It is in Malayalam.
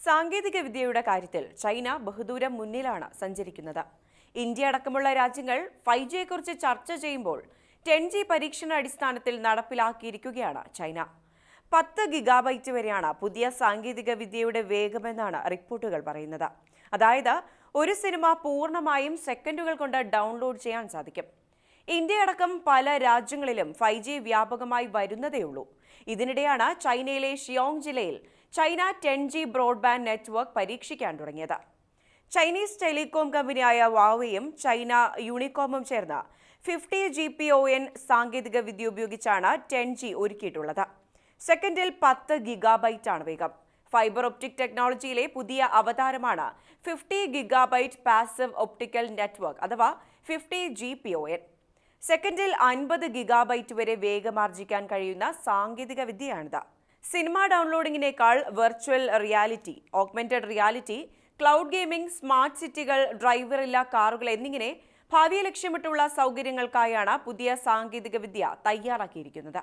സാങ്കേതിക വിദ്യയുടെ കാര്യത്തിൽ ചൈന ബഹുദൂരം മുന്നിലാണ് സഞ്ചരിക്കുന്നത്. ഇന്ത്യ അടക്കമുള്ള രാജ്യങ്ങൾ 5Gയെക്കുറിച്ച് ചർച്ച ചെയ്യുമ്പോൾ 10G പരീക്ഷണ അടിസ്ഥാനത്തിൽ നടപ്പിലാക്കിയിരിക്കുകയാണ് ചൈന. 10 ഗിഗാബൈറ്റ് വരെയാണ് പുതിയ സാങ്കേതിക വിദ്യയുടെ വേഗമെന്നാണ് റിപ്പോർട്ടുകൾ പറയുന്നത്. അതായത് ഒരു സിനിമ പൂർണ്ണമായും സെക്കൻഡുകൾ കൊണ്ട് ഡൗൺലോഡ് ചെയ്യാൻ സാധിക്കും. ഇന്ത്യ അടക്കം പല രാജ്യങ്ങളിലും 5G വ്യാപകമായി വരുന്നതേയുള്ളൂ. ഇതിനിടെയാണ് ചൈനയിലെ ഷിയോങ് ജില്ലയിൽ ചൈന 10G ബ്രോഡ്ബാൻഡ് നെറ്റ്വർക്ക് പരീക്ഷിക്കാൻ തുടങ്ങിയത്. ചൈനീസ് ടെലികോം കമ്പനിയായ വാവയും ചൈന യൂണികോമും ചേർന്ന് 50 GPON സാങ്കേതിക വിദ്യ ഉപയോഗിച്ചാണ് 10G ഒരുക്കിയിട്ടുള്ളത്. സെക്കൻഡിൽ 10 ഗിഗാബൈറ്റ് ആണ് വേഗം. ഫൈബർ ഒപ്റ്റിക് ടെക്നോളജിയിലെ പുതിയ അവതാരമാണ് 50 ഗിഗാബൈറ്റ് പാസീവ് ഒപ്റ്റിക്കൽ നെറ്റ്വർക്ക് അഥവാ 50 GPON. സെക്കൻഡിൽ 50 ഗിഗാബൈറ്റ് വരെ വേഗമാർജിക്കാൻ കഴിയുന്ന സാങ്കേതിക വിദ്യയാണിത്. സിനിമ ഡൗൺലോഡിങ്ങിനേക്കാൾ virtual reality, augmented reality, cloud gaming, smart സിറ്റികൾ, ഡ്രൈവറില്ലാ കാറുകൾ എന്നിങ്ങനെ ഭാവിയെ ലക്ഷ്യമിട്ടുള്ള സൗകര്യങ്ങൾക്കായാണ് പുതിയ സാങ്കേതിക വിദ്യ തയ്യാറാക്കിയിരിക്കുന്നത്.